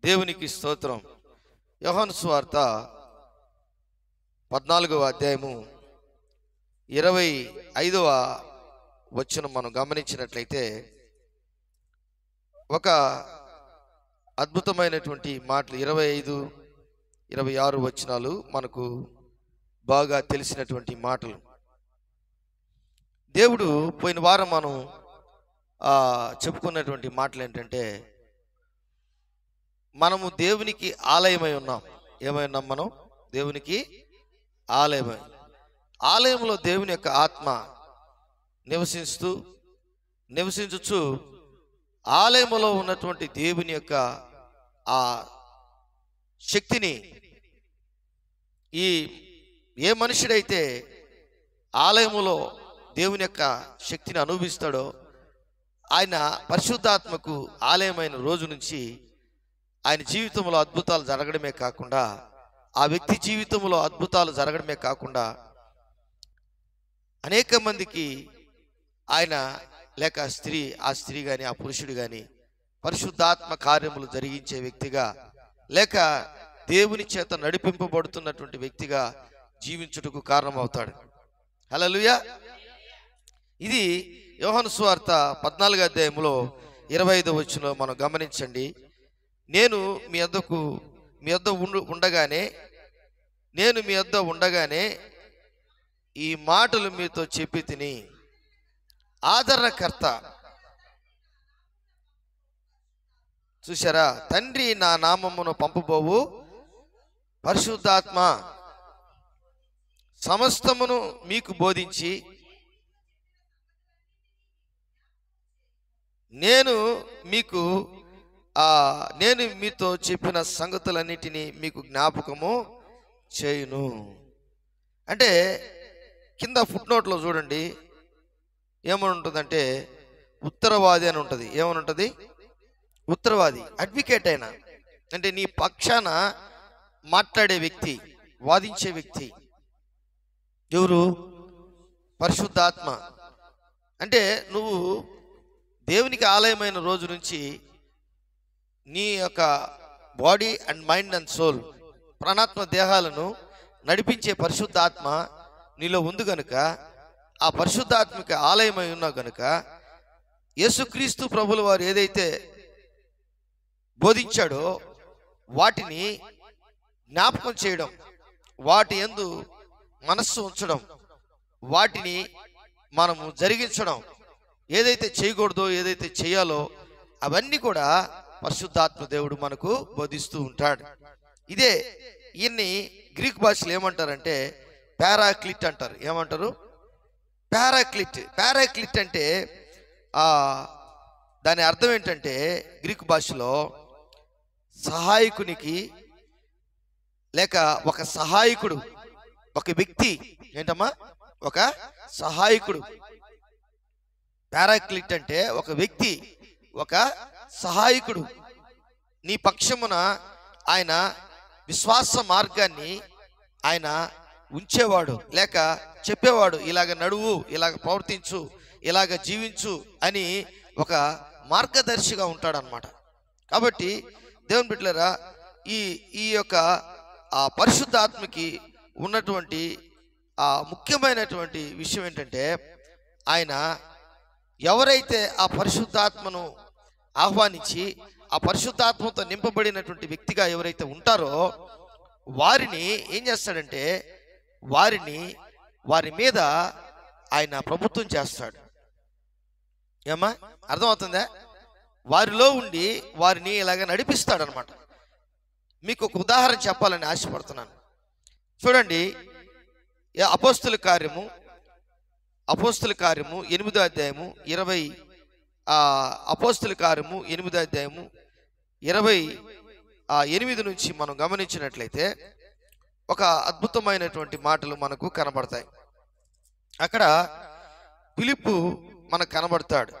దేవునికి స్తోత్రం. యోహాను సువార్త 14వ అధ్యాయము 25వ వచనం మనం గమనించినట్లయితే ఒక అద్భుతమైనటువంటి మాటలు 25, 26 వచనాలు మనకు బాగా తెలిసినటువంటి మాటలు. దేవుడు పోయిన వారం మనం చెప్పుకున్నటువంటి మాటలు ఏంటంటే, మనము దేవునికి ఆలయమై ఉన్నాం. ఏమై ఉన్నాం? మనం దేవునికి ఆలయమై. ఆలయంలో దేవుని యొక్క ఆత్మ నివసించుచు ఆలయంలో ఉన్నటువంటి దేవుని యొక్క ఆ శక్తిని, ఏ మనుషుడైతే ఆలయములో దేవుని యొక్క శక్తిని అనుభవిస్తాడో ఆయన పరిశుద్ధాత్మకు ఆలయమైన రోజు నుంచి ఆయన జీవితంలో అద్భుతాలు జరగడమే కాకుండా, ఆ వ్యక్తి జీవితంలో అద్భుతాలు జరగడమే కాకుండా అనేక మందికి ఆయన లేక ఆ స్త్రీ కానీ ఆ పురుషుడు కానీ పరిశుద్ధాత్మ కార్యములు జరిగించే వ్యక్తిగా లేక దేవుని చేత నడిపింపబడుతున్నటువంటి వ్యక్తిగా జీవించుటకు కారణమవుతాడు. హల్లెలూయా. ఇది యోహాను సువార్త 14వ అధ్యాయంలో 25వ వచనంలో మనం గమనించండి. నేను మీ యొద్ద ఉండగానే ఈ మాటలు మీతో చెప్పి తిని, ఆదరణకర్త, చూశారా, తండ్రి నా నామమును పంపబోవు పరిశుద్ధాత్మ సమస్తమును మీకు బోధించి నేను మీతో చెప్పిన సంగతులన్నిటినీ మీకు జ్ఞాపకము చేయును. అంటే కింద ఫుట్ నోట్లో చూడండి ఏమని ఉంటుందంటే ఉత్తరవాది అని ఉంటుంది. ఏమని ఉంటుంది? ఉత్తరవాది, అడ్వకేట్ అయిన, అంటే నీ పక్షాన మాట్లాడే వ్యక్తి, వాదించే వ్యక్తి. ఎవరు? పరిశుద్ధాత్మ. అంటే నువ్వు దేవునికి ఆలయమైన రోజు నుంచి నీ యొక్క body and mind and soul, ప్రాణాత్మ దేహాలను నడిపించే పరిశుద్ధాత్మ నీలో ఉంది గనుక, ఆ పరిశుద్ధాత్మకి ఆలయమై ఉన్నావు గనుక, యేసుక్రీస్తు ప్రభుల వారు ఏదైతే బోధించాడో వాటిని జ్ఞాపకం చేయడం, వాటి యందు మనస్సు ఉంచడం, వాటిని మనము జరిగించడం, ఏదైతే చేయకూడదో ఏదైతే చేయాలో అవన్నీ కూడా పరిశుద్ధాత్మ దేవుడు మనకు బోధిస్తూ ఉంటాడు. ఇదే ఈయన్ని గ్రీక్ భాషలో ఏమంటారంటే పారాక్లిట్ అంటారు. ఏమంటారు? పారాక్లిట్ అంటే దాని అర్థం ఏంటంటే గ్రీక్ భాషలో సహాయకునికి లేక ఒక సహాయకుడు, ఒక వ్యక్తి. ఏంటమ్మా? ఒక సహాయకుడు. పారాక్లిట్ అంటే ఒక వ్యక్తి, ఒక సహాయకుడు. నీ పక్షమున ఆయన విశ్వాస మార్గాన్ని ఆయన ఉంచేవాడు, లేక చెప్పేవాడు, ఇలాగ నడువు, ఇలాగ ప్రవర్తించు, ఇలాగ జీవించు అని ఒక మార్గదర్శిగా ఉంటాడనమాట. కాబట్టి దేవుని బిడ్డలారా, ఈ యొక్క ఆ పరిశుద్ధాత్మకి ఉన్నటువంటి ఆ ముఖ్యమైనటువంటి విషయం ఏంటంటే, ఆయన ఎవరైతే ఆ పరిశుద్ధాత్మను ఆహ్వానించి ఆ పరిశుద్ధాత్మతో నింపబడినటువంటి వ్యక్తిగా ఎవరైతే ఉంటారో వారిని ఏం చేస్తాడంటే, వారి మీద ఆయన ప్రభుత్వం చేస్తాడు. ఏమ్మా, అర్థమవుతుందా? వారిలో ఉండి వారిని ఇలాగ నడిపిస్తాడు అనమాట. మీకు ఒక ఉదాహరణ చెప్పాలని ఆశపడుతున్నాను. చూడండి, అపోస్తుల కార్యము 8వ అధ్యాయము 20, అపోస్తుల కార్యము 8వ అధ్యాయము 28 నుంచి మనం గమనించినట్లయితే ఒక అద్భుతమైనటువంటి మాటలు మనకు కనబడతాయి. అక్కడ ఫిలిప్పు మనకు కనబడతాడు.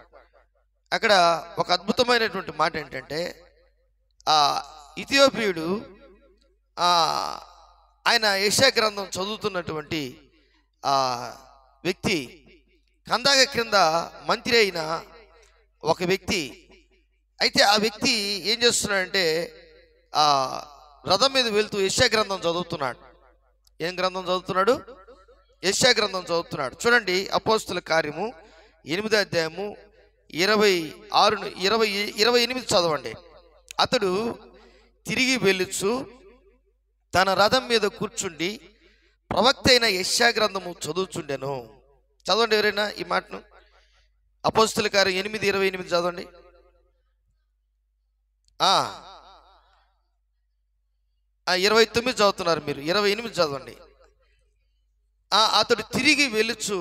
అక్కడ ఒక అద్భుతమైనటువంటి మాట ఏంటంటే, ఇథియోపియుడు ఆయన యెషయా గ్రంథం చదువుతున్నటువంటి వ్యక్తి, కందాక క్రింద మంత్రి అయిన ఒక వ్యక్తి. అయితే ఆ వ్యక్తి ఏం చేస్తున్నాడంటే ఆ రథం మీద వెళ్తూ యెషయా గ్రంథం చదువుతున్నాడు. ఏం గ్రంథం చదువుతున్నాడు? యెషయా గ్రంథం చదువుతున్నాడు. చూడండి, అపోస్తుల కార్యము 8వ అధ్యాయము 28 చదవండి. అతడు తిరిగి వెళ్ళుచు తన రథం మీద కూర్చుండి ప్రవక్త అయిన యెషయా గ్రంథము చదువుచుండెను. చదవండి ఎవరైనా ఈ మాటను. అపోస్తుల కార్యం 8:28 చదవండి. 29 చదువుతున్నారు మీరు, 28 చదవండి. అతడు తిరిగి వెలుచు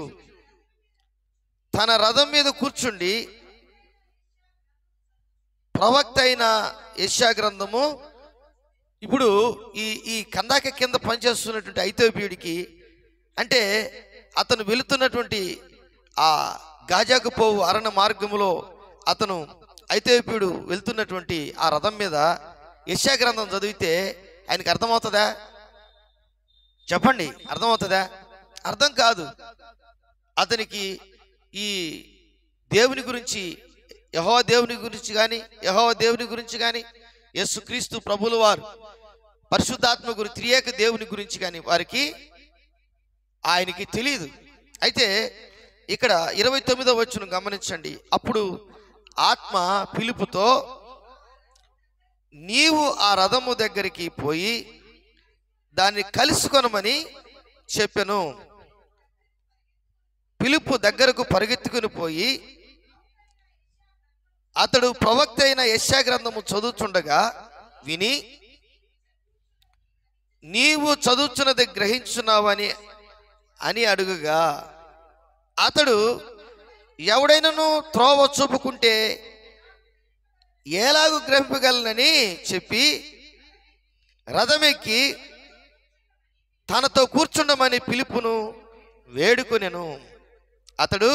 తన రథం మీద కూర్చుండి ప్రవక్త అయిన యెషయా గ్రంథము. ఇప్పుడు ఈ కందాక కింద పనిచేస్తున్నటువంటి ఐతోబీయుడికి, అంటే అతను వెళుతున్నటువంటి ఆ గాజాకు పోవు అరణ్య మార్గములో అతను ఐతోబీయుడు వెళ్తున్నటువంటి ఆ రథం మీద యెషయా గ్రంథం చదివితే ఆయనకి అర్థమవుతుందా? చెప్పండి, అర్థమవుతుందా? అర్థం కాదు. అతనికి ఈ దేవుని గురించి, యెహోవా దేవుని గురించి కానీ యేసుక్రీస్తు ప్రభుల వారు పరిశుద్ధాత్మ గురి త్రియేక దేవుని గురించి కానీ ఆయనకి తెలియదు. అయితే ఇక్కడ 29వ వచనం గమనించండి. అప్పుడు ఆత్మ ఫిలిప్పుతో, నీవు ఆ రథము దగ్గరికి పోయి దాన్ని కలుసుకొనమని చెప్పెను. ఫిలిప్పు దగ్గరకు పరిగెత్తుకుని పోయి అతడు ప్రవక్త అయిన యెషయా గ్రంథము చదువుచుండగా విని, నీవు చదువుచున్నది గ్రహించున్నావని అడుగగా, అతడు ఎవడైనాను త్రోవ చూపుకుంటే ఎలాగూ గ్రహింపగలనని చెప్పి రథమెక్కి తనతో కూర్చుండమని ఫిలిప్పును వేడుకొనెను. అతడు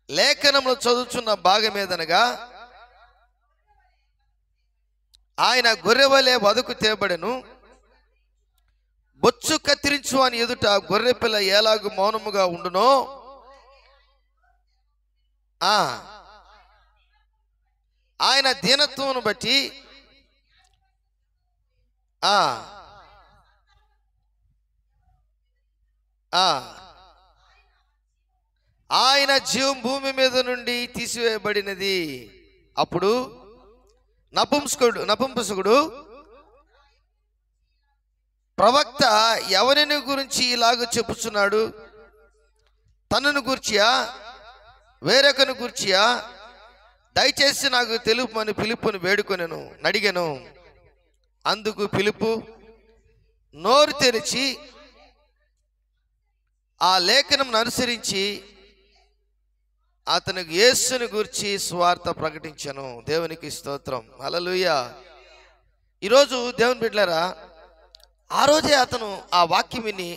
లేఖనములు చదువుచున్న భాగమేదనగా, ఆయన గొర్రెవలే వదకు తేబడెను, బొచ్చు కత్తిరించు అని ఎదుట గొర్రెపిల్ల ఎలాగు మౌనముగా ఉండునో, ఆయన దీనత్వమును బట్టి ఆయన జీవం భూమి మీద నుండి తీసివేయబడినది. అప్పుడు నపుంసకుడు ప్రవక్త ఎవరిని గురించి ఇలాగ చెప్పుచున్నాడు? తనను గూర్చియా వేరొకను గూర్చియా? దయచేసి నాకు తెలుపమని ఫిలిప్పును వేడుకొనెను, అడిగెను. అందుకు ఫిలిప్పు నోరు తెరిచి ఆ లేఖనం అనుసరించి అతనికి యేసుని గూర్చి సువార్త ప్రకటించెను. దేవునికి స్తోత్రం, హల్లెలూయా. ఈరోజు దేవుని బిడ్డలారా, ఆ రోజే అతను ఆ వాక్యం విని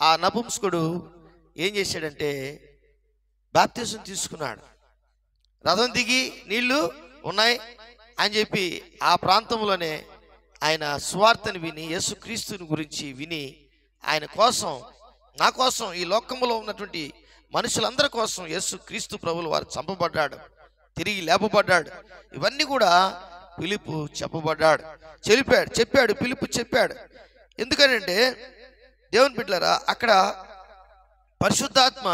ఆ నపుంసకుడు ఏం చేశాడంటే బాప్తిసం తీసుకున్నాడు. రథం దిగి నీళ్లు ఉన్నాయి అని చెప్పి ఆ ప్రాంతంలోనే ఆయన సువార్తను విని, యేసుక్రీస్తుని గురించి విని, ఆయన కోసం, నా కోసం, ఈ లోకములో ఉన్నటువంటి మనుషులందరి కోసం యేసుక్రీస్తు ప్రభువుల వారు చంపబడ్డాడు, తిరిగి లేపబడ్డాడు. ఇవన్నీ కూడా ఫిలిప్పు చెప్పాడు. ఫిలిప్పు చెప్పాడు. ఎందుకనంటే దేవుని బిడ్డలారా, అక్కడ పరిశుద్ధాత్మ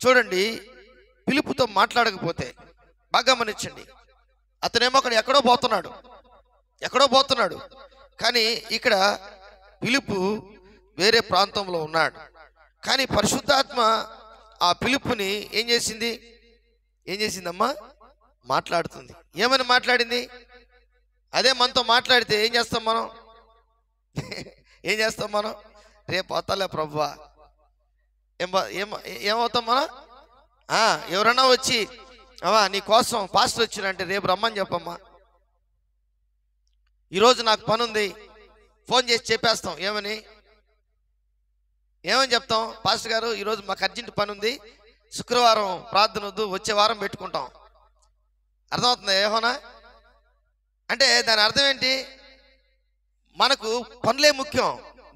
చూడండి ఫిలిప్పుతో మాట్లాడకపోతే, బాగా గమనించండి, అతనేమో అక్కడ ఎక్కడో పోతున్నాడు, కానీ ఇక్కడ ఫిలిప్పు వేరే ప్రాంతంలో ఉన్నాడు. కానీ పరిశుద్ధాత్మ ఆ ఫిలిప్పుని ఏం చేసిందమ్మా? మాట్లాడుతుంది. ఏమని మాట్లాడింది? అదే మనతో మాట్లాడితే ఏం చేస్తాం మనం? రేపు వస్తాలే ప్రభువా, ఏమవుతాం మనం? ఎవరన్నా వచ్చి నీ కోసం పాస్టర్ వచ్చినంటే రేపు రమ్మని చెప్పమ్మా, ఈరోజు నాకు పని ఉంది, ఫోన్ చేసి చెప్పేస్తాం. ఏమని చెప్తాం? పాస్టర్ గారు ఈరోజు మాకు అర్జెంట్ పని ఉంది, శుక్రవారం ప్రార్థన వద్దు, వచ్చే వారం పెట్టుకుంటాం. అర్థమవుతుందా? ఏమోనా అంటే దాని అర్థం ఏంటి? మనకు పనులే ముఖ్యం,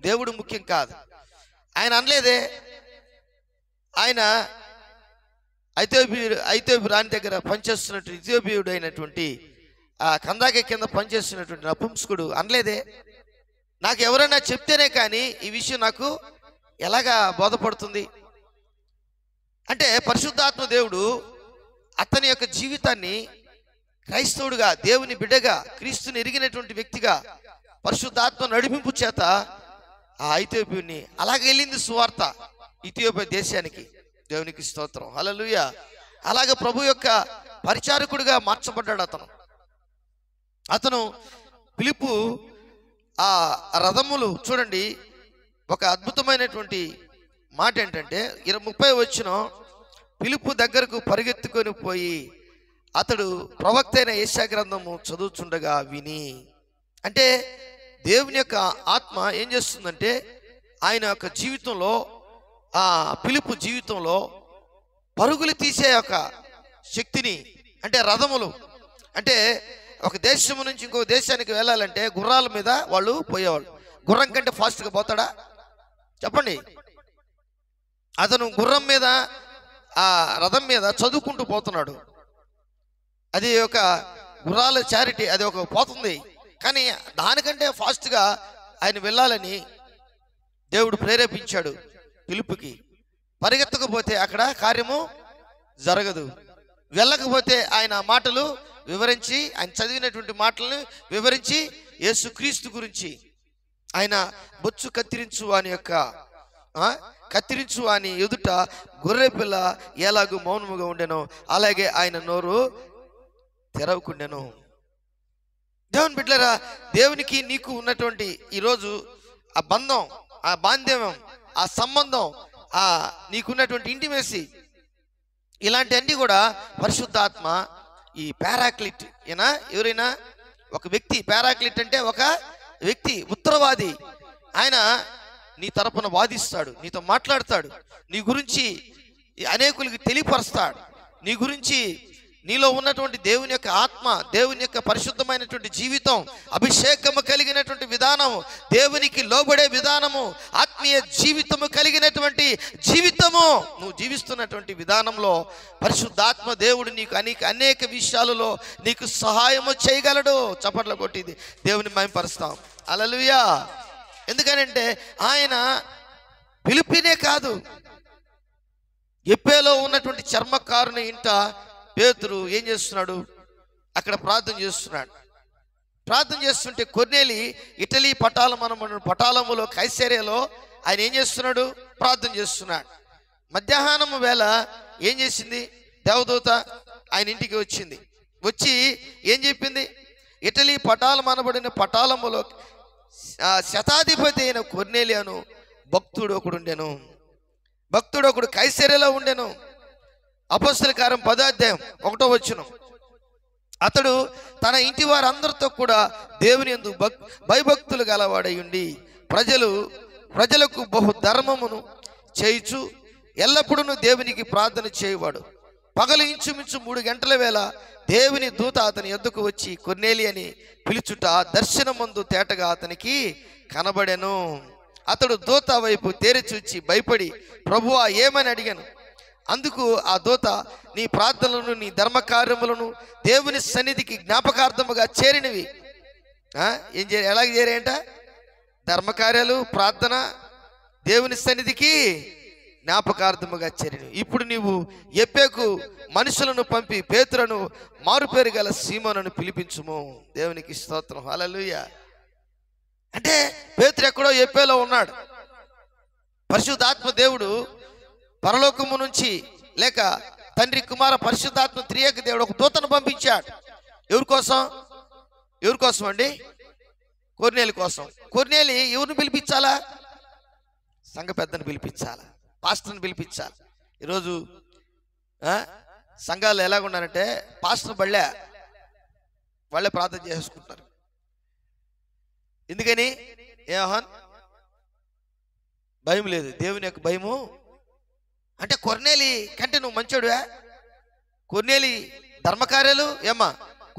దేవుడు ముఖ్యం కాదు. ఆయన అనలేదే. ఆయన ఐథియోపియా రాణి దగ్గర పనిచేస్తున్నట్టు ఇథియోపియుడు అయినటువంటి ఆ కందాకే కింద పనిచేస్తున్నటువంటి నపుంసకుడు అనలేదే. నాకు ఎవరైనా చెప్తేనే కానీ ఈ విషయం నాకు ఎలాగా బోధపడుతుంది అంటే, పరిశుద్ధాత్మ దేవుడు అతని యొక్క జీవితాన్ని క్రైస్తవుడిగా, దేవుని బిడ్డగా, క్రీస్తుని ఎరిగినటువంటి వ్యక్తిగా పరిశుద్ధాత్మ నడిపింపు చేత ఆ ఐథియోపియుని అలాగే వెళ్ళింది సువార్త ఇథియోపియా దేశానికి. దేవునికి స్తోత్రం, హల్లెలూయా. అలాగే ప్రభు యొక్క పరిచారకుడిగా మార్చబడ్డాడు అతను. ఫిలిప్పు ఆ రథములు చూడండి, ఒక అద్భుతమైనటువంటి మాట ఏంటంటే 30 వచ్చిన ఫిలిప్పు దగ్గరకు పరిగెత్తుకొని పోయి అతడు ప్రవక్త అయిన యెషయా గ్రంథము చదువుతుండగా విని. అంటే దేవుని యొక్క ఆత్మ ఏం చేస్తుందంటే ఆయన యొక్క జీవితంలో, ఆ ఫిలిప్పు జీవితంలో పరుగులు తీసే ఒక శక్తిని, అంటే రథములు, అంటే ఒక దేశం నుంచి ఇంకో దేశానికి వెళ్ళాలంటే గుర్రాల మీద వాళ్ళు పోయేవాళ్ళు. గుర్రం కంటే ఫాస్ట్గా పోతాడా చెప్పండి? అతను గుర్రం మీద, ఆ రథం మీద చదువుకుంటూ పోతున్నాడు. అది ఒక గుర్రాల చారిటీ, అది ఒక పోతుంది. కానీ దానికంటే ఫాస్ట్గా ఆయన వెళ్ళాలని దేవుడు ప్రేరేపించాడు ఫిలిప్పుకి. పరిగెత్తకపోతే అక్కడ కార్యము జరగదు. వెళ్ళకపోతే ఆయన మాటలు వివరించి, ఆయన చదివినటువంటి మాటలను వివరించి యేసుక్రీస్తు గురించి, ఆయన బొచ్చు కత్తిరించు అని యొక్క కత్తిరించు అని ఎదుట గొర్రె పిల్ల ఎలాగూ మౌనముగా ఉండెనో అలాగే ఆయన నోరు తెరవకుండెను. దేవుని బిడ్డలారా, దేవునికి నీకు ఉన్నటువంటి ఈరోజు ఆ బంధం, ఆ బాంధవ్యం, ఆ సంబంధం, ఆ నీకున్నటువంటి ఇంటిమేసి, ఇలాంటివన్నీ కూడా పరిశుద్ధాత్మ, ఈ పారాక్లిట్ ఎవరైనా ఒక వ్యక్తి, పారాక్లిట్ అంటే ఒక వ్యక్తి, ఉత్తరవాది. ఆయన నీ తరపున వాదిస్తాడు, నీతో మాట్లాడతాడు, నీ గురించి అనేకులకి తెలియపరుస్తాడు, నీ గురించి నీలో ఉన్నటువంటి దేవుని యొక్క ఆత్మ, దేవుని యొక్క పరిశుద్ధమైనటువంటి జీవితం, అభిషేకము కలిగినటువంటి విధానము, దేవునికి లోబడే విధానము, ఆత్మీయ జీవితము కలిగినటువంటి జీవితము నువ్వు జీవిస్తున్నటువంటి విధానంలో పరిశుద్ధాత్మ దేవుడు నీకు అనేక విషయాలలో నీకు సహాయము చేయగలడు. చప్పట్ల కొట్టింది దేవుని మహిమపరుస్తాం. హల్లెలూయా. ఎందుకనంటే ఆయన ఫిలిప్పీనే కాదు, యొప్పేలో ఉన్నటువంటి చర్మకారుని ఇంట పేతురు ఏం చేస్తున్నాడు? అక్కడ ప్రార్థన చేస్తున్నాడు. ప్రార్థన చేస్తుంటే కొర్నేలి ఇటలీ పటాలములో కైసరేలో ఆయన ఏం చేస్తున్నాడు? ప్రార్థన చేస్తున్నాడు. మధ్యాహ్నం వేళ ఏం చేసింది? దేవదూత ఆయన ఇంటికి వచ్చింది. వచ్చి ఏం చెప్పింది? ఇటలీ పటాలమనబడిన పటాలములో శతాధిపతి అయిన కొర్నేలి అను భక్తుడు ఒకడు కైసరేలో ఉండెను. అపొస్తలుల కార్యం 10వ అధ్యాయం 1వ వచనం. అతడు తన ఇంటి వారందరితో కూడా దేవుని యందు భయభక్తులు గలవాడై ఉండి ప్రజలకు బహు ధర్మమును చేయుచు ఎల్లప్పుడూ దేవునికి ప్రార్థన చేయవాడు. పగలు ఇంచుమించు 3 గంటల వేళ దేవుని దూత అతని యొద్దకు వచ్చి కొర్నేలి అని పిలుచుట దర్శనమందు తేటగా అతనికి కనబడెను. అతడు దూత వైపు తేరి చూచి భయపడి, ప్రభువా ఏమని అడిగాను. అందుకు ఆ దూత, నీ ప్రార్థనలను, నీ ధర్మకార్యములను దేవుని సన్నిధికి జ్ఞాపకార్థముగా చేరినవి. ఎలాగ చేరాయంట? ధర్మకార్యాలు, ప్రార్థన దేవుని సన్నిధికి జ్ఞాపకార్థముగా చేరినవి. ఇప్పుడు నీవు యొప్పేకు మనుషులను పంపి పేతురును మారుపేరు గల సీమోనును పిలిపించుము. దేవునికి స్తోత్రం, హల్లెలూయా. అంటే పేతురు ఎక్కడో యొప్పేలో ఉన్నాడు. పరిశుద్ధాత్మ దేవుడు పరలోకము నుంచి, లేక తండ్రి కుమార పరిశుద్ధాత్మ త్రియేక దేవుడు ఒక దూతను పంపించాడు. ఎవరి కోసం అండి? కొర్నేలి కోసం. కొర్నేలి ఎవరిని పిలిపించాలా? సంఘ పెద్దను పిలిపించాలా, పాస్టర్ని పిలిపించాలి. ఈరోజు సంఘాలు ఎలాగున్నారంటే పాస్టర్ వాళ్ళే ప్రార్థన చేసుకుంటారు. ఎందుకని? భయం లేదు, దేవుని యొక్క భయము. అంటే కొర్నేలి కంటే నువ్వు మంచోడువా? కొర్నేలి ధర్మకార్యాలు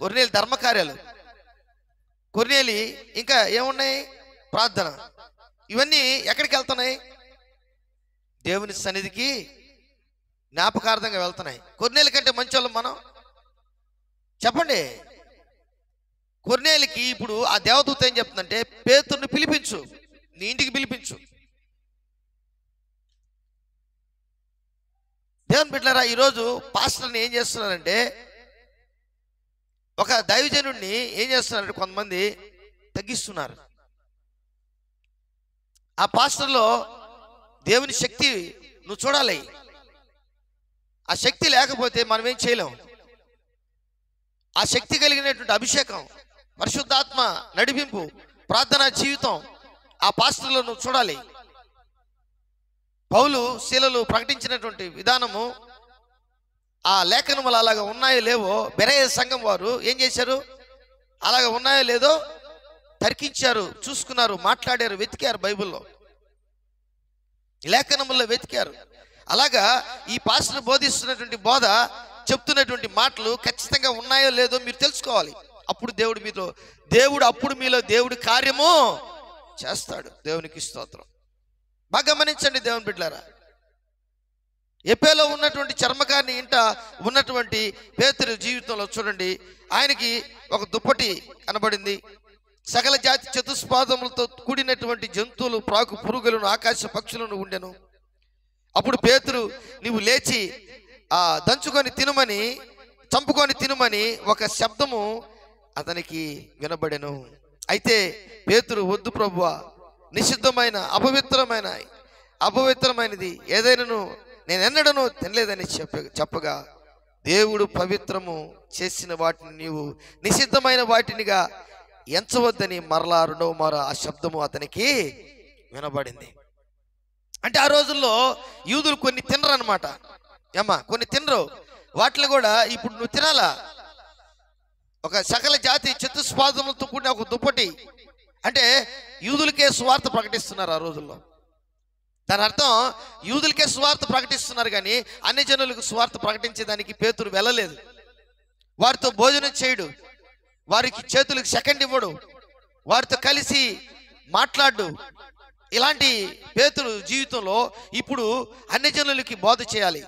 కొర్నేలి ధర్మకార్యాలు, కొర్నేలి ఇంకా ఏమున్నాయి? ప్రార్థన. ఇవన్నీ ఎక్కడికి వెళ్తున్నాయి? దేవుని సన్నిధికి జ్ఞాపకార్థంగా వెళ్తున్నాయి. కొర్నేలి కంటే మంచోళ్ళం మనం? చెప్పండి. కొర్నేలికి ఇప్పుడు ఆ దేవదూత ఏం చెప్తుందంటే, పేతురుని పిలిపించు, నీ ఇంటికి పిలిపించు. దేవుని బిడ్డలారా, ఈరోజు పాస్టర్ని ఏం చేస్తున్నారంటే, ఒక దైవజనుడిని ఏం చేస్తున్నారంటే కొంతమంది తగ్గిస్తున్నారు. ఆ పాస్టర్లో దేవుని శక్తి నువ్వు చూడాలి. ఆ శక్తి లేకపోతే మనం ఏం చేయలేం. ఆ శక్తి కలిగినటువంటి అభిషేకం, పరిశుద్ధాత్మ నడిపింపు, ప్రార్థనా జీవితం ఆ పాస్టర్లో నువ్వు చూడాలి. పౌలు శీలలు ప్రకటించినటువంటి విధానము, ఆ లేఖనములు అలాగ ఉన్నాయో లేవో బెరయ సంఘం వారు ఏం చేశారు, అలాగ ఉన్నాయో లేదో తర్కించారు, చూసుకున్నారు, మాట్లాడారు, వెతికారు, బైబిల్లో లేఖనముల్లో వెతికారు. అలాగా ఈ పాస్టర్ బోధిస్తున్నటువంటి బోధ, చెప్తున్నటువంటి మాటలు ఖచ్చితంగా ఉన్నాయో లేదో మీరు తెలుసుకోవాలి. అప్పుడు దేవుడు మీలో దేవుడి కార్యము చేస్తాడు. దేవునికి స్తోత్రం. బాగా గమనించండి దేవుని బిడ్డలారా, ఎపేలో ఉన్నటువంటి చర్మకారిని ఇంట ఉన్నటువంటి పేతురు జీవితంలో చూడండి, ఆయనకి ఒక దుప్పటి కనబడింది. సకల జాతి చతుష్పాదములతో కూడినటువంటి జంతువులు, ప్రాకు పురుగులను, ఆకాశ పక్షులను ఉండెను. అప్పుడు పేతురు, నీవు లేచి చంపుకొని తినుమని ఒక శబ్దము అతనికి వినబడెను. అయితే పేతురు, వద్దు ప్రభువా, నిషిద్ధమైన అపవిత్రమైనది ఏదైనాను నేనెన్నడను తినలేదని చెప్పగా, దేవుడు పవిత్రము చేసిన వాటిని నీవు నిషిద్ధమైన వాటినిగా ఎంచవద్దని మరలా రెండవ మారు ఆ శబ్దము అతనికి వినబడింది. అంటే ఆ రోజుల్లో యూదులు కొన్ని తినరు అనమాట. కొన్ని తినరు. వాటిని కూడా ఇప్పుడు నువ్వు తినాలా. ఒక సకల జాతి చతుష్పాదములతో కూడిన ఒక దుప్పటి అంటే యూదులకే సువార్త ప్రకటిస్తున్నారు ఆ రోజుల్లో. దాని అర్థం యూదులకే సువార్త ప్రకటిస్తున్నారు, కానీ అన్ని జనులకు సువార్త ప్రకటించేదానికి పేతురు వెళ్ళలేదు. వారితో భోజనం చేయడు, వారికి చేతులకు సెకండ్ ఇవ్వడు, వారితో కలిసి మాట్లాడు. ఇలాంటి పేతురు జీవితంలో ఇప్పుడు అన్ని జనులకి బోధ చేయాలి.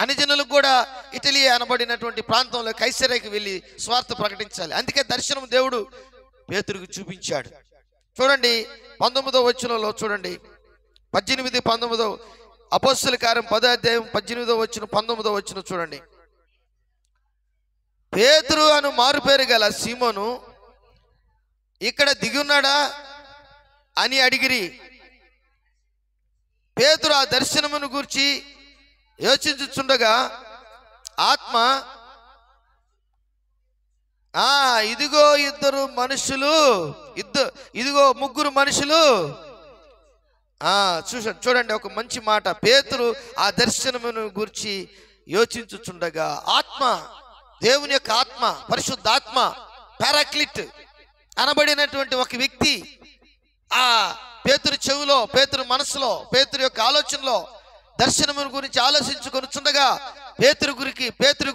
అన్ని జనులకు కూడా ఇటలీ అనబడినటువంటి ప్రాంతంలో కైసరేకి వెళ్ళి స్వార్థ ప్రకటించాలి. అందుకే దర్శనం దేవుడు పేతురుకు చూపించాడు. చూడండి 19వ వచనంలో చూడండి, 18, 19 అపోస్తలుల కార్యం 10వ అధ్యాయం 18వ వచనం 19వ వచనం చూడండి. పేతురు అను మారుపేరు గల సీమోను ఇక్కడ దిగున్నాడా అని అడిగిరి. పేతురు ఆ దర్శనమును గూర్చి యోచించుచుండగా ఆత్మ, ఇదిగో ముగ్గురు మనుషులు చూడండి ఒక మంచి మాట. పేతురు ఆ దర్శనమును గూర్చి యోచించుచుండగా ఆత్మ, దేవుని యొక్క ఆత్మ, పరిశుద్ధాత్మ, పారాక్లిట్ అనబడినటువంటి ఒక వ్యక్తి ఆ పేతురు చెవులో, పేతురు మనసులో, పేతురు యొక్క ఆలోచనలో దర్శనమును గురించి ఆలోచించుకొని చుండగా పేతురు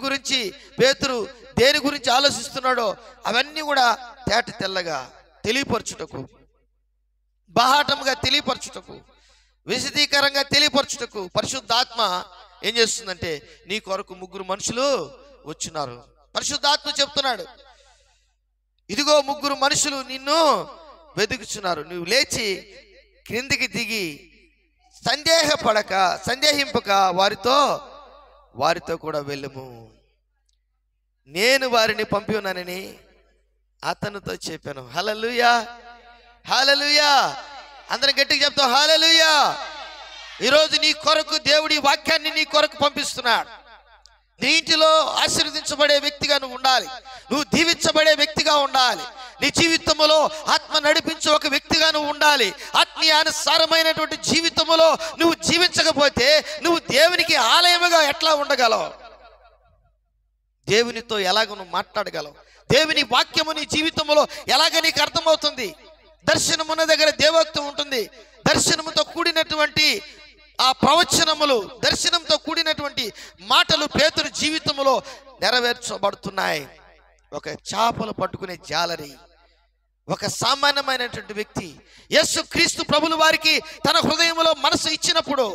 గురించి పేతురు దేని గురించి ఆలోచిస్తున్నాడో అవన్నీ కూడా తేట తెల్లగా తెలియపరచుటకు, బాహాటంగా తెలియపరచుటకు, విశదీకరంగా తెలియపరచుటకు పరిశుద్ధాత్మ ఏం చేస్తుందంటే, నీ కొరకు ముగ్గురు మనుషులు వచ్చినారు. పరిశుద్ధాత్మ చెప్తున్నాడు, ఇదిగో ముగ్గురు మనుషులు నిన్ను వెతుకుచున్నారు, నువ్వు లేచి క్రిందికి దిగి సందేహింపక వారితో కూడా వెళ్ళము, నేను వారిని పంపి ఉన్నానని అతనితో చెప్పాను. హల్లెలూయా, హల్లెలూయా. అందరం గట్టిగా చెప్తాం హల్లెలూయా. ఈరోజు నీ కొరకు దేవుడి వాక్యాన్ని నీ కొరకు పంపిస్తున్నాడు. నీ ఇంటిలో ఆశీర్వదించబడే వ్యక్తిగా నువ్వు ఉండాలి, నువ్వు దీవించబడే వ్యక్తిగా ఉండాలి, నీ జీవితంలో ఆత్మ నడిపించే ఒక వ్యక్తిగా నువ్వు ఉండాలి. ఆత్మీయానుసారమైనటువంటి జీవితంలో నువ్వు జీవించకపోతే నువ్వు దేవునికి ఆలయముగా ఎట్లా ఉండగలవు? దేవునితో ఎలాగ నువ్వు మాట్లాడగలవు? దేవుని వాక్యము నీ జీవితంలో ఎలాగ నీకు అర్థమవుతుంది? దర్శనమున్న దగ్గర దేవోక్తం ఉంటుంది. దర్శనముతో కూడినటువంటి ఆ ప్రవచనములు, దర్శనంతో కూడినటువంటి మాటలు పేతురు జీవితంలో నెరవేర్చబడుతున్నాయి. ఒక చేపలు పట్టుకునే జాలరి, ఒక సామాన్యమైనటువంటి వ్యక్తి యేసు క్రీస్తు ప్రభుల వారికి తన హృదయంలో మనసు ఇచ్చినప్పుడు,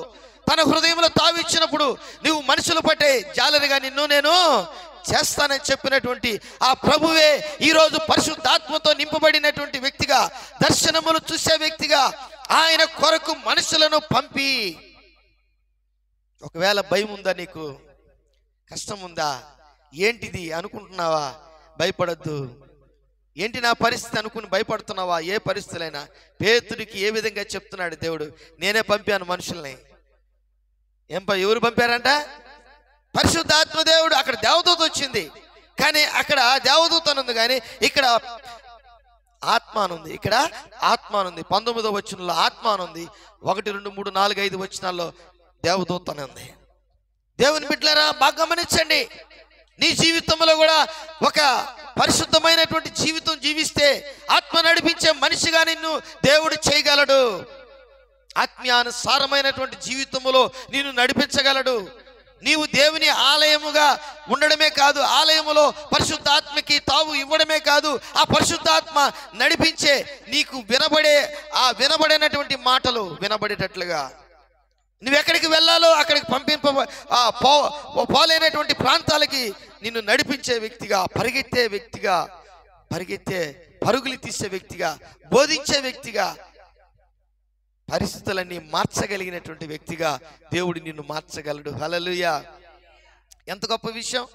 తన హృదయంలో తావి ఇచ్చినప్పుడు, నువ్వు మనుషులు పట్టే జాలరిగా నిన్ను నేను చేస్తానని చెప్పినటువంటి ఆ ప్రభువే ఈరోజు పరిశుద్ధాత్మతో నింపబడినటువంటి వ్యక్తిగా, దర్శనములు చూసే వ్యక్తిగా ఆయన కొరకు మనుషులను పంపి, ఒకవేళ భయం ఉందా, నీకు కష్టం ఉందా, ఏంటిది అనుకుంటున్నావా, భయపడద్దు. ఏంటి నా పరిస్థితి అనుకుని భయపడుతున్నావా? ఏ పరిస్థితులైనా పేతుడికి ఏ విధంగా చెప్తున్నాడు దేవుడు, నేనే పంపాను మనుషుల్ని. ఎవరు పంపారంట? పరిశుద్ధాత్మ దేవుడు. అక్కడ దేవదూత వచ్చింది, కానీ అక్కడ దేవదూత అనుంది, కానీ ఇక్కడ ఆత్మ అనుంది. ఇక్కడ ఆత్మ అనుంది. 19వ వచనంలో ఆత్మ అనుంది. 1, 2, 3, 4, 5 వచనాల్లో దేవదూత అని ఉంది. దేవుని బిడ్డలారా, బాగా గమనించండి. నీ జీవితంలో కూడా ఒక పరిశుద్ధమైనటువంటి జీవితం జీవిస్తే ఆత్మ నడిపించే మనిషిగా నిన్ను దేవుడు చేయగలడు. ఆత్మీయానుసారమైనటువంటి జీవితంలో నిన్ను నడిపించగలడు. నీవు దేవుని ఆలయముగా ఉండడమే కాదు, ఆలయములో పరిశుద్ధాత్మకి తావు ఇవ్వడమే కాదు, ఆ పరిశుద్ధాత్మ నడిపించే నీకు వినబడేనటువంటి మాటలు వినబడేటట్లుగా, నువ్వెక్కడికి వెళ్ళాలో అక్కడికి పోలేనటువంటి ప్రాంతాలకి నిన్ను నడిపించే వ్యక్తిగా, పరుగులు తీసే వ్యక్తిగా, బోధించే వ్యక్తిగా, పరిస్థితులన్నీ మార్చగలిగినటువంటి వ్యక్తిగా దేవుడు నిన్ను మార్చగలడు. హల్లెలూయా! ఎంత గొప్ప విషయం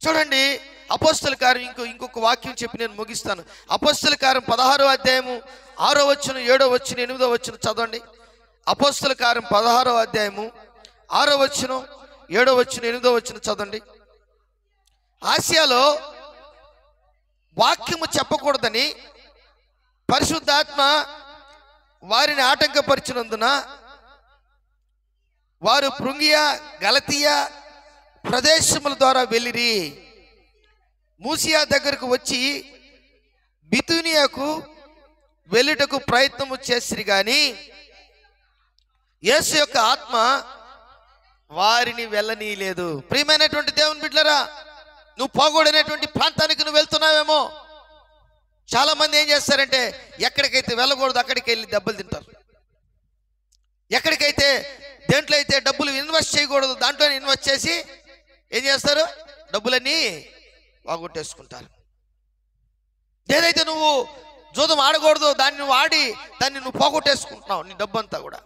చూడండి. అపోస్తల కార్యం ఇంకొక వాక్యం చెప్పి నేను ముగిస్తాను. అపోస్తల కార్యం 16వ అధ్యాయము 6వ వచనం, 7వ వచనం, 8వ వచనం చదవండి. అపోస్తల కార్యం 16వ అధ్యాయము 6వ వచనం, 7వ వచనం, 8వ వచనం చదవండి. ఆసియాలో వాక్యము చెప్పకూడదని పరిశుద్ధాత్మ వారిని ఆటంకపరిచినందున వారు పృంగియా, గలతీయా ప్రదేశముల ద్వారా వెళ్ళిరి. మూసియా దగ్గరకు వచ్చి బితూనియాకు వెళ్ళుటకు ప్రయత్నము చేసిరి, గాని యేసు యొక్క ఆత్మ వారిని వెళ్ళనీయలేదు. ప్రియమైనటువంటి దేవుని బిడ్డలారా, నువ్వు పోగొడినటువంటి ప్రాంతానికి నువ్వు వెళ్తున్నావేమో. చాలా మంది ఏం చేస్తారంటే, ఎక్కడికైతే వెళ్ళకూడదు అక్కడికి వెళ్ళి దెబ్బలు తింటారు. ఎక్కడికైతే దేంట్లో అయితే డబ్బులు ఇన్వెస్ట్ చేయకూడదు దాంట్లోనే ఇన్వెస్ట్ చేసి ఏం చేస్తారు, డబ్బులన్నీ పోగొట్టేసుకుంటారు. ఏదైతే నువ్వు జూదం ఆడకూడదు దాన్ని నువ్వు ఆడి దాన్ని నువ్వు పోగొట్టేసుకుంటున్నావు, నీ డబ్బు అంతా కూడా.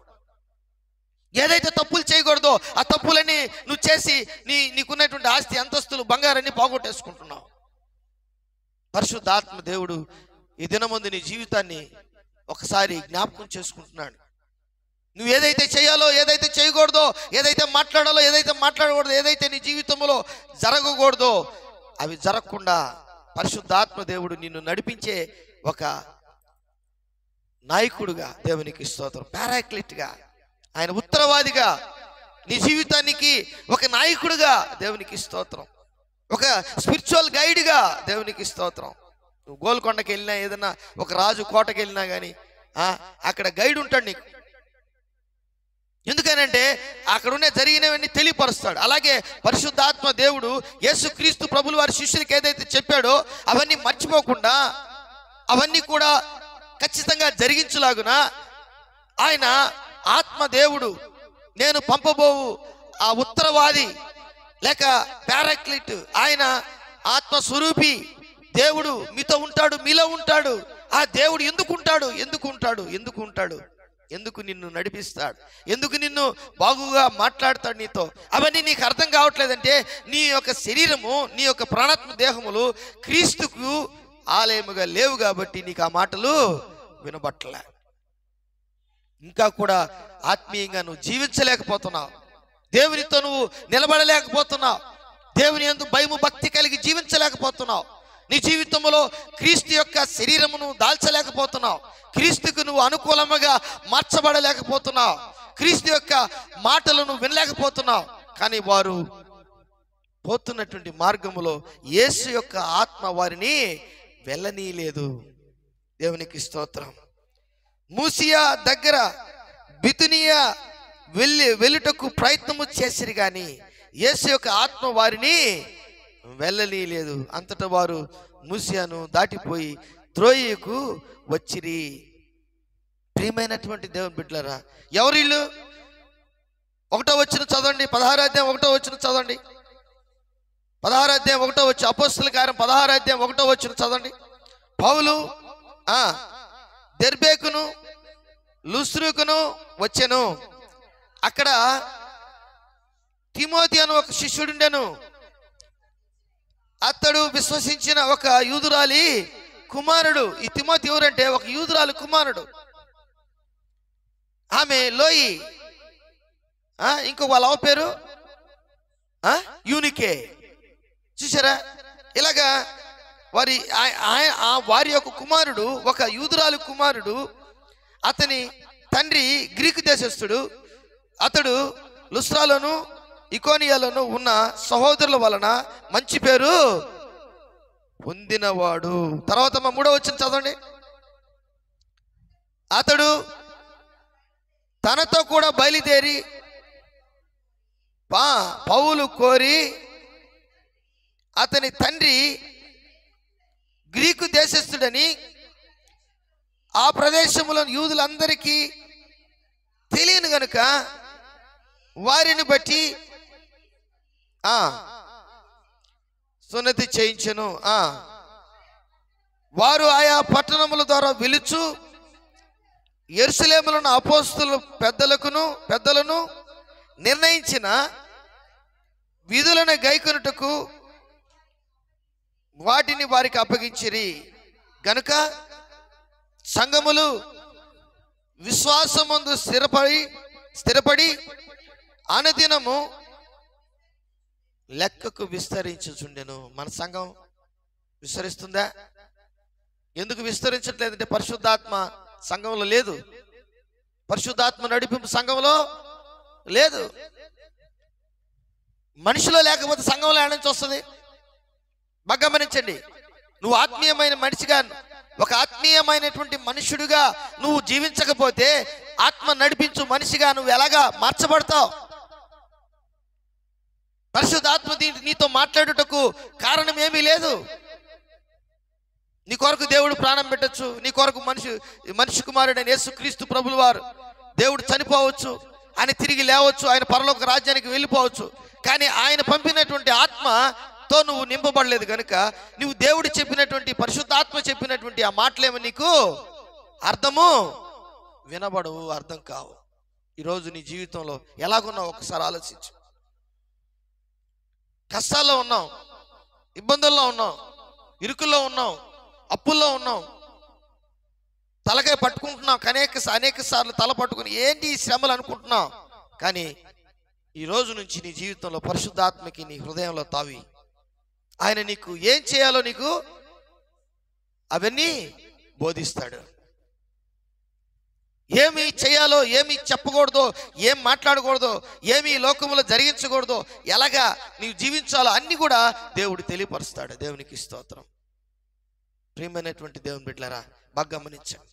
ఏదైతే తప్పులు చేయకూడదో ఆ తప్పులన్నీ నువ్వు చేసి నీకున్నటువంటి ఆస్తి, అంతస్తులు, బంగారాన్ని పోగొట్టేసుకుంటున్నావు. పరిశుద్ధాత్మ దేవుడు ఈ దినముందు నీ జీవితాన్ని ఒకసారి జ్ఞాపకం చేసుకుంటున్నాడు. నువ్వు ఏదైతే చేయాలో, ఏదైతే చేయకూడదో, ఏదైతే మాట్లాడాలో, ఏదైతే మాట్లాడకూడదో, ఏదైతే నీ జీవితంలో జరగకూడదో అవి జరగకుండా పరిశుద్ధాత్మ దేవుడు నిన్ను నడిపించే ఒక నాయకుడుగా దేవునికి స్తోత్రం, పారాక్లిట్గా, ఆయన ఉత్తరవాదిగా, నీ జీవితానికి ఒక నాయకుడుగా దేవునికి స్తోత్రం, ఒక స్పిరిచువల్ గైడ్గా దేవునికి స్తోత్రం. నువ్వు గోల్కొండకి వెళ్ళినా, ఏదన్నా ఒక రాజు కోటకి వెళ్ళినా కానీ అక్కడ గైడ్ ఉంటాడు నీకు. ఎందుకనంటే అక్కడున్న జరిగినవన్నీ తెలియపరుస్తాడు. అలాగే పరిశుద్ధాత్మ దేవుడు యేసుక్రీస్తు ప్రభులు వారి శిష్యులకి ఏదైతే చెప్పాడో అవన్నీ మర్చిపోకుండా, అవన్నీ కూడా ఖచ్చితంగా జరిగించులాగున ఆయన ఆత్మ దేవుడు, నేను పంపబోవు ఆ ఉత్తరవాది లేక పారాక్లిట్, ఆయన ఆత్మస్వరూపి దేవుడు మీతో ఉంటాడు, మీలో ఉంటాడు. ఆ దేవుడు ఎందుకు నిన్ను నడిపిస్తాడు, ఎందుకు నిన్ను బాగుగా మాట్లాడతాడు నీతో, అవన్నీ నీకు అర్థం కావట్లేదంటే నీ యొక్క శరీరము, నీ యొక్క ప్రాణాత్మ దేహములు క్రీస్తుకు ఆలయముగా లేవు కాబట్టి నీకు ఆ మాటలు వినబట్టలే. ఇంకా కూడా ఆత్మీయంగా నువ్వు జీవించలేకపోతున్నావు, దేవునితో నువ్వు నిలబడలేకపోతున్నావు, దేవుని యందు భయము భక్తి కలిగి జీవించలేకపోతున్నావు, నీ జీవితంలో క్రీస్తు యొక్క శరీరమును దాల్చలేకపోతున్నావు, క్రీస్తుకు నువ్వు అనుకూలముగా మార్చబడలేకపోతున్నావు, క్రీస్తు యొక్క మాటలను వినలేకపోతున్నావు. కానీ వారు పోతున్నటువంటి మార్గములో యేసు యొక్క ఆత్మ వారిని వెళ్ళనీయలేదు. దేవునికి స్తోత్రం. మూసియా దగ్గర బితునియా వెళ్ళుటకు ప్రయత్నము చేసిరి, కానీ యేసు యొక్క ఆత్మ వారిని వెళ్ళనీయలేదు. అంతటా వారు మూసియాను దాటిపోయి త్రోయకు వచ్చిరి. ప్రియమైనటువంటి దేవుని బిడ్డలారా, ఎవరు వీళ్ళు? 1వ వచనం చదవండి, 16వ అధ్యాయం 1వ వచనం చదవండి. 16 అధ్యాయం 1వ వచనం, అపోస్తల కార్యం 16 అధ్యాయం 1వ వచనం చదవండి. పౌలు దెర్బేకును లుస్త్రుకును వచ్చెను. అక్కడ తిమోతి అని ఒక శిష్యుడుండెను. అతడు విశ్వసించిన ఒక యూదురాలి కుమారుడు. ఈ తిమోతి ఎవరంటే ఒక యూదురాలి కుమారుడు. ఆమె లోయి, ఇంకో వాళ్ళ అవ పేరు యూనికే. చూసారా, ఇలాగా వారి యొక్క కుమారుడు ఒక యూదురాలి కుమారుడు. అతని తండ్రి గ్రీకు దేశస్థుడు. అతడు లుస్త్రాలోను ఇకోనియాలోను ఉన్న సహోదరుల వలన మంచి పేరు పొందినవాడు. తర్వాత 3వ వచనం చదవండి. అతడు తనతో కూడా బయలుదేరి పౌలు కోరి అతని తండ్రి గ్రీకు దేశస్థుడని ఆ ప్రదేశంలో యూదులందరికీ తెలియను గనుక వారిని బట్టి సున్నతి చేయించెను. వారు ఆయా పట్టణముల ద్వారా వెలుచు యెరూషలేములోని అపోస్తలు పెద్దలను నిర్ణయించిన విధులను గైకొనుటకు వాటిని వారికి అప్పగించిరి గనుక సంఘములు విశ్వాసమందు స్థిరపడి అనుదినము లెక్కకు విస్తరించుచుండెను. మన సంఘం విస్తరిస్తుందా? ఎందుకు విస్తరించట్లేదంటే పరిశుద్ధాత్మ సంఘంలో లేదు. పరిశుద్ధాత్మ నడిపింపు సంఘంలో లేదు. మనిషిలో లేకపోతే సంఘంలో ఏడ నుంచి వస్తుంది? బాగా గమనించండి. నువ్వు ఆత్మీయమైన మనిషిగా, ఒక ఆత్మీయమైనటువంటి మనుషుడిగా నువ్వు జీవించకపోతే ఆత్మ నడిపించు మనిషిగా నువ్వు ఎలాగా మార్చబడతావు? పరిశుద్ధాత్మ నీతో మాట్లాడుటకు కారణం ఏమీ లేదు. నీ కొరకు దేవుడు ప్రాణం పెట్టచ్చు. నీ కొరకు మనిషి కుమారుడైన యేసుక్రీస్తు ప్రభులు వారు దేవుడు చనిపోవచ్చు, ఆయన తిరిగి లేవచ్చు, ఆయన పరలోక రాజ్యానికి వెళ్ళిపోవచ్చు. కానీ ఆయన పంపినటువంటి ఆత్మతో నువ్వు నింపబడలేదు కనుక నువ్వు దేవుడు చెప్పినటువంటి పరిశుద్ధాత్మ చెప్పినటువంటి ఆ మాటలేమో నీకు అర్థము వినబడవు, అర్థం కావు. ఈరోజు నీ జీవితంలో ఎలాగున్నావు ఒకసారి ఆలోచించు. కష్టాల్లో ఉన్నాం, ఇబ్బందుల్లో ఉన్నాం, ఇరుకుల్లో ఉన్నాం, అప్పుల్లో ఉన్నాం, తలకాయ పట్టుకుంటున్నాం, అనేక సార్లు తల పట్టుకుని ఏంటి ఈ శ్రమలు అనుకుంటున్నాం. కానీ ఈ రోజు నుంచి నీ జీవితంలో పరిశుద్ధాత్మకి నీ హృదయంలో తావి ఆయన నీకు ఏం చేయాలో నీకు అవన్నీ బోధిస్తాడు. ఏమి చేయాలో, ఏమి చెప్పకూడదో, ఏం మాట్లాడకూడదో, ఏమి లోకంలో జరిగించకూడదో, ఎలాగా నీవు జీవించాలో అన్ని కూడా దేవుడు తెలియపరుస్తాడు. దేవునికి స్తోత్రం. ప్రియమైనటువంటి దేవుని బిడ్డలారా, బాగా గమనించండి.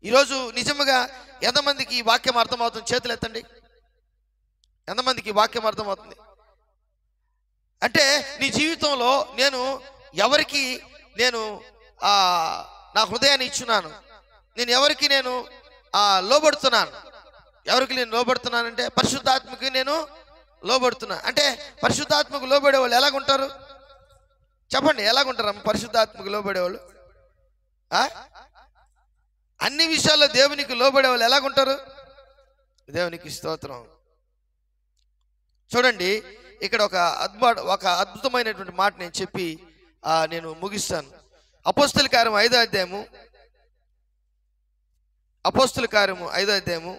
ఈరోజు నిజముగా ఎంతమందికి ఈ వాక్యం అర్థమవుతుంది? చేతులు ఎత్తండి. ఎంతమందికి ఈ వాక్యం అర్థమవుతుంది? అంటే నీ జీవితంలో ఎవరికి నా హృదయాన్ని ఇచ్చున్నాను, నేను ఎవరికి లోబడుతున్నాను. ఎవరికి నేను లోబడుతున్నానంటే పరిశుద్ధాత్మకి నేను లోబడుతున్నా. అంటే పరిశుద్ధాత్మకు లోబడే వాళ్ళు ఎలాగుంటారు చెప్పండి? ఎలాగుంటారు పరిశుద్ధాత్మకు లోబడేవాళ్ళు? అన్ని విషయాల్లో దేవునికి లోబడే వాళ్ళు ఎలాగుంటారు? దేవునికి స్తోత్రం. చూడండి, ఇక్కడ ఒక అద్భుతమైనటువంటి మాట నేను చెప్పి నేను ముగిస్తాను. అపోస్తల కార్యం 5వ అధ్యాయము, అపోస్తల కార్యము 5వ అధ్యాయము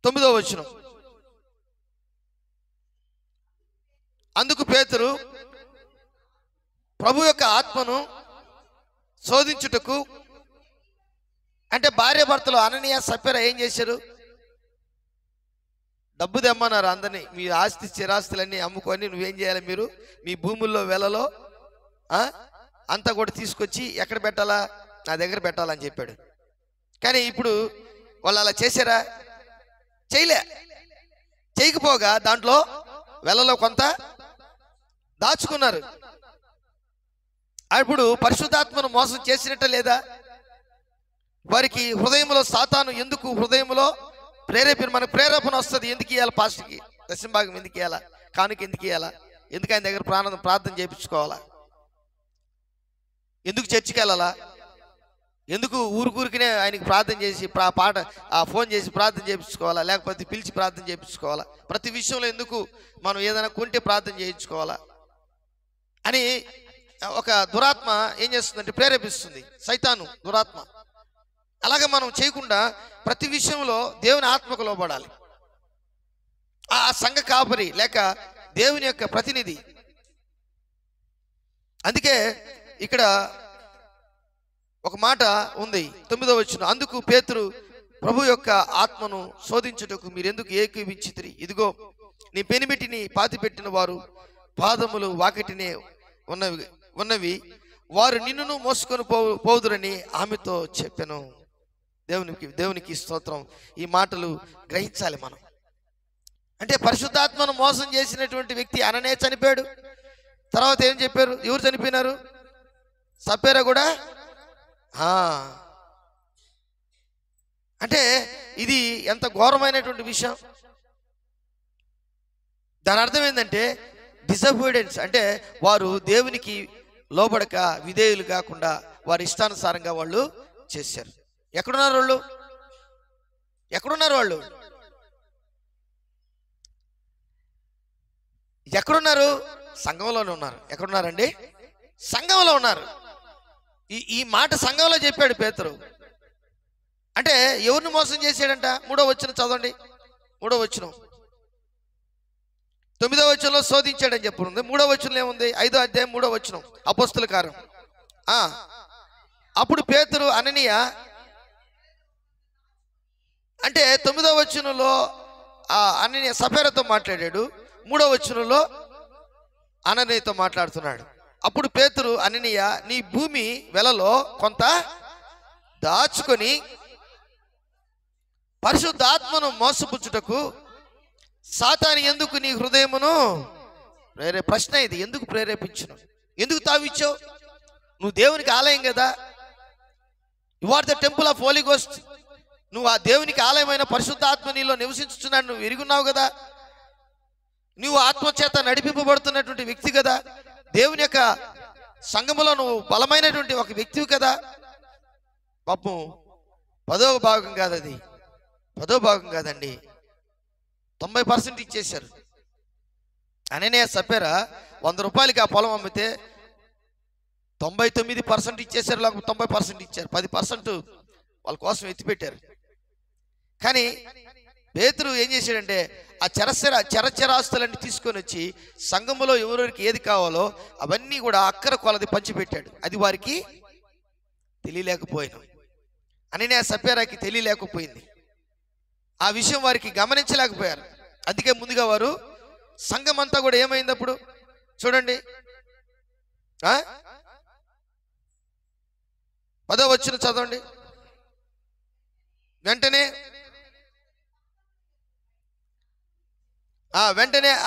9వ వచనం. అందుకు పేతురు, ప్రభు యొక్క ఆత్మను శోధించుటకు, అంటే భార్య భర్తలు అననీయ సప్ఫీరా ఏం చేశారు? డబ్బు తెమ్మన్నారు అందరినీ. మీ ఆస్తి స్థిరాస్తులన్నీ అమ్ముకొని నువ్వేం చేయాలి? మీరు మీ భూముల్లో వెలలో అంతా కూడా తీసుకొచ్చి ఎక్కడ పెట్టాలా? నా దగ్గర పెట్టాలని చెప్పాడు. కానీ ఇప్పుడు వాళ్ళు అలా చేశారా? చేయకపోగా దాంట్లో వెలలో కొంత దాచుకున్నారు. అప్పుడు పరిశుద్ధాత్మను మోసం చేసినట్ట లేదా? వారికి హృదయంలో సాతాను ఎందుకు హృదయంలో మనకు ప్రేరేపణ వస్తుంది. ఎందుకు ఇవ్వాలి? పాస్టర్కి దశంభాగం ఎందుకు ఇవ్వాలా? కానుక ఎందుకు ఇవ్వాలా? ఎందుకు ఆయన దగ్గర ప్రార్థన చేయించుకోవాలా? ఎందుకు చర్చికి వెళ్ళాలా? ఎందుకు ఊరికనే ఆయనకి ప్రార్థన చేసి ఫోన్ చేసి ప్రార్థన చేయించుకోవాలా? లేకపోతే పిలిచి ప్రార్థన చేయించుకోవాలా? ప్రతి విషయంలో ఎందుకు మనం ఏదైనా కొంటే ప్రార్థన చేయించుకోవాలా అని ఒక దురాత్మ ఏం చేస్తుందంటే ప్రేరేపిస్తుంది, సైతాను దురాత్మ. అలాగే మనం చేయకుండా ప్రతి విషయంలో దేవుని ఆత్మకు లోబడాలి. ఆ సంఘ కాపరి లేక దేవుని యొక్క ప్రతినిధి. అందుకే ఇక్కడ ఒక మాట ఉంది 9వ వచనం, అందుకు పేతురు, ప్రభు యొక్క ఆత్మను శోధించుటకు మీరెందుకు ఏకీవించితిరి? ఇదిగో నీ పెనిమిటిని పాతిపెట్టిన వారు పాదములు వాకిటినే ఉన్నవి, వారు నిన్నును మోసుకొని పోదురని ఆమెతో చెప్పాను. దేవునికి స్తోత్రం. ఈ మాటలు గ్రహించాలి మనం. అంటే పరిశుద్ధాత్మను మోసం చేసినటువంటి వ్యక్తి అననే చనిపోయాడు. తర్వాత ఏం చెప్పారు? ఎవరు చనిపోయినారు? సప్పేరా కూడా. అంటే ఇది ఎంత ఘోరమైనటువంటి విషయం. దాని అర్థం ఏంటంటే డిసొబీడియన్స్, అంటే వారు దేవునికి లోబడక విధేయులు కాకుండా వారి ఇష్టానుసారంగా వాళ్ళు చేశారు. ఎక్కడున్నారు వాళ్ళు? ఎక్కడున్నారు వాళ్ళు? ఎక్కడున్నారు? సంఘంలోనే ఉన్నారు. ఎక్కడున్నారండి? సంఘంలో ఉన్నారు. ఈ మాట సంఘంలో చెప్పాడు పేతురు. అంటే ఎవరిని మోసం చేశాడంట? 3వ వచనం చదవండి. 3వ వచనం, 9వ వచనంలో శోధించాడని చెప్పుంది. 3వ వచనంలో ఏముంది? 5వ అధ్యాయం 3వ వచనం, అపోస్తల కార్యం. అప్పుడు పేతురు అననీయ, అంటే 9వ వచనంలో అననీయ సఫేరాతో మాట్లాడాడు, 3వ వచనంలో అననీయతో మాట్లాడుతున్నాడు. అప్పుడు పేతురు అననీయ, నీ భూమి వెలలో కొంత దాచుకొని పరిశుద్ధాత్మను మోసపుచ్చుటకు సాతాను ఎందుకు నీ హృదయమును ప్రశ్న ఇది, ఎందుకు ప్రేరేపించును? ఎందుకు తావిచ్చావు? నువ్వు దేవునికి ఆలయం కదా, you are the temple of holy ghost. నువ్వు ఆ దేవునికి ఆలయమైన పరిశుద్ధాత్మ నీలో నివసించుచున్నాడు, నువ్వు ఎరుగున్నావు కదా. నువ్వు ఆత్మచేత నడిపింపబడుతున్నటువంటి వ్యక్తి కదా. దేవుని యొక్క సంఘములో నువ్వు బలమైనటువంటి ఒక వ్యక్తివి కదా. పాపం 10వ భాగం కాదు, అది 10వ భాగం కాదండి, 90% ఇచ్చేశారు. అననే సపేరా 100 రూపాయలకి ఆ పొలం అమ్మితే 99% ఇచ్చేశారు, లేకపోతే 90% ఇచ్చారు. 10% వాళ్ళ కోసం ఎత్తిపెట్టారు. కానీ పేతురు ఏం చేశాడంటే ఆ చరచరాస్తులన్నీ తీసుకొని వచ్చి సంఘములో ఎవరికి ఏది కావాలో అవన్నీ కూడా అక్కర కొలది పంచిపెట్టాడు. అది వారికి తెలియలేకపోయినా, అననే సపేరాకి తెలియలేకపోయింది. ఆ విషయం వారికి గమనించలేకపోయారు. అందుకే ముందుగా వారు సంఘం అంతా కూడా ఏమైంది అప్పుడు చూడండి. 10వ వచనం చదవండి. వెంటనే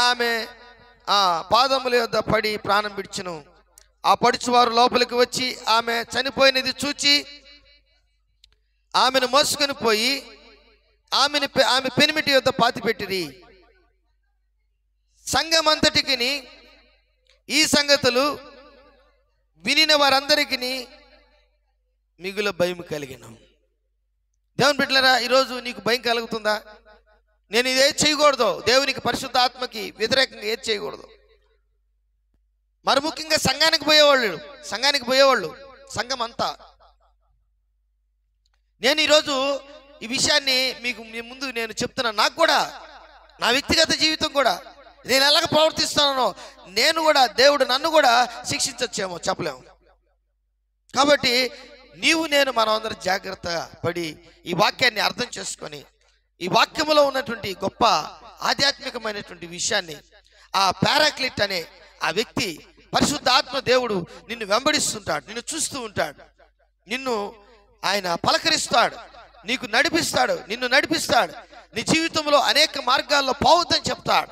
ఆమె పాదముల యొద్ద పడి ప్రాణం విడిచెను. ఆ పడుచువారు లోపలికి వచ్చి ఆమె చనిపోయినది చూచి ఆమెను మోసుకొని పోయి ఆమె పెనిమిటి యొద్ద పాతిపెట్టిరి. సంఘమంతటికి ఈ సంగతులు వినిన వారందరికీ మిగుల భయం కలిగిన. దేవుని బిడ్డలారా, ఈరోజు నీకు భయం కలుగుతుందా? నేను ఇదేది చేయకూడదు, దేవునికి పరిశుద్ధాత్మకి వ్యతిరేకంగా ఏది చేయకూడదు. మరి ముఖ్యంగా సంఘానికి పోయేవాళ్ళు సంఘం అంతా. నేను ఈరోజు ఈ విషయాన్ని మీకు మీ ముందు నేను చెప్తున్నా. నాకు కూడా నా వ్యక్తిగత జీవితం కూడా నేను ఎలాగ ప్రవర్తిస్తున్నానో నేను కూడా దేవుడు నన్ను కూడా శిక్షించచ్చేమో చెప్పలేము. కాబట్టి నేను మనం అందరం జాగ్రత్తగా పడి ఈ వాక్యాన్ని అర్థం చేసుకొని ఈ వాక్యములో ఉన్నటువంటి గొప్ప ఆధ్యాత్మికమైనటువంటి విషయాన్ని ఆ పారాక్లిట్ అనే ఆ వ్యక్తి పరిశుద్ధాత్మ దేవుడు నిన్ను వెంబడిస్తుంటాడు, నిన్ను చూస్తూ ఉంటాడు, నిన్ను ఆయన పలకరిస్తాడు, నీకు నిన్ను నడిపిస్తాడు. నీ జీవితంలో అనేక మార్గాల్లో పోవద్దని చెప్తాడు.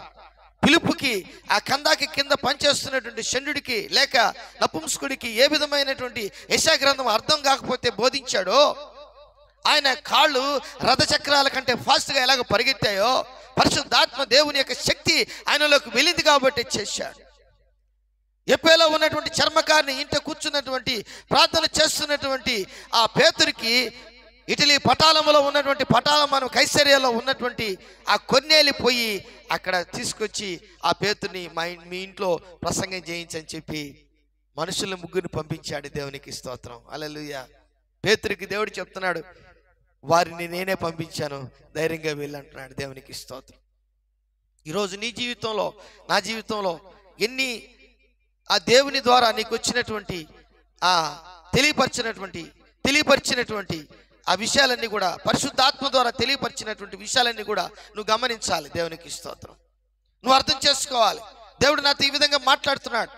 పిలుపుకి ఆ కందాకి కింద పనిచేస్తున్నటువంటి షండుడికి లేక నపుంసకుడికి ఏ విధమైనటువంటి యెషయా గ్రంథం అర్థం కాకపోతే బోధించాడో ఆయన కాళ్ళు రథచక్రాల కంటే ఫాస్ట్గా ఎలాగ పరిగెత్తాయో పరిశుద్ధాత్మ దేవుని యొక్క శక్తి ఆయనలోకి వెళ్ళింది కాబట్టి చేశాడు. ఎప్పేలో ఉన్నటువంటి చర్మకారిని ఇంట కూర్చున్నటువంటి ప్రార్థన చేస్తున్నటువంటి ఆ పేతురికి ఇటలీ పటాలంలో ఉన్నటువంటి పటాలం మనం కైసరియాలో ఉన్నటువంటి ఆ కొన్నేలి పోయి అక్కడ తీసుకొచ్చి ఆ పేతుని మీ ఇంట్లో ప్రసంగం చేయించని చెప్పి మనుషుల ముగ్గురిని పంపించాడు. దేవునికి స్తోత్రం. హల్లెలూయా. పేతురికి దేవుడు చెప్తున్నాడు, వారిని నేనే పంపించాను, ధైర్యంగా వెళ్ళంటున్నాడు. దేవునికి స్తోత్రం. ఈరోజు నీ జీవితంలో నా జీవితంలో ఎన్ని ఆ దేవుని ద్వారా నీకు వచ్చినటువంటి ఆ తెలియపరిచినటువంటి ఆ విషయాలన్నీ కూడా పరిశుద్ధాత్మ ద్వారా తెలియపరిచినటువంటి విషయాలన్నీ కూడా నువ్వు గమనించాలి. దేవునికి స్తోత్రం. నువ్వు అర్థం చేసుకోవాలి. దేవుడు నాతో ఈ విధంగా మాట్లాడుతున్నాడు,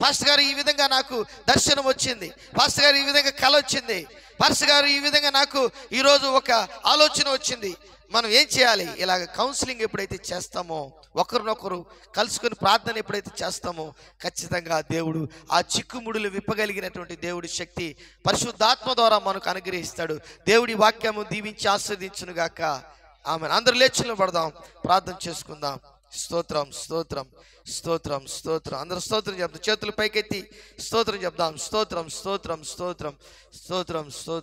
పాస్టర్ గారు ఈ విధంగా నాకు దర్శనం వచ్చింది, పాస్టర్ గారు ఈ విధంగా కల వచ్చింది, పాస్టర్ గారు ఈ విధంగా నాకు ఈరోజు ఒక ఆలోచన వచ్చింది. మనం ఏం చేయాలి? ఇలాగ కౌన్సిలింగ్ ఎప్పుడైతే చేస్తామో, ఒకరినొకరు కలుసుకొని ప్రార్థన ఎప్పుడైతే చేస్తామో ఖచ్చితంగా దేవుడు ఆ చిక్కుముడులు విప్పగలిగినటువంటి దేవుడి శక్తి పరిశుద్ధాత్మ ద్వారా మనకు అనుగ్రహిస్తాడు. దేవుడి వాక్యము దీవించి ఆస్వాదించునుగాక. ఆమె. అందరూ లేచి నిలబడదాం, ప్రార్థన చేసుకుందాం. స్తోత్రం స్తోత్రం స్తోత్రం స్తోత్రం. అందరూ స్తోత్రం చెప్తాం. చేతులు పైకెత్తి స్తోత్రం చెప్దాం. స్తోత్రం స్తోత్రం స్తోత్రం స్తోత్రం స్తోత్రం.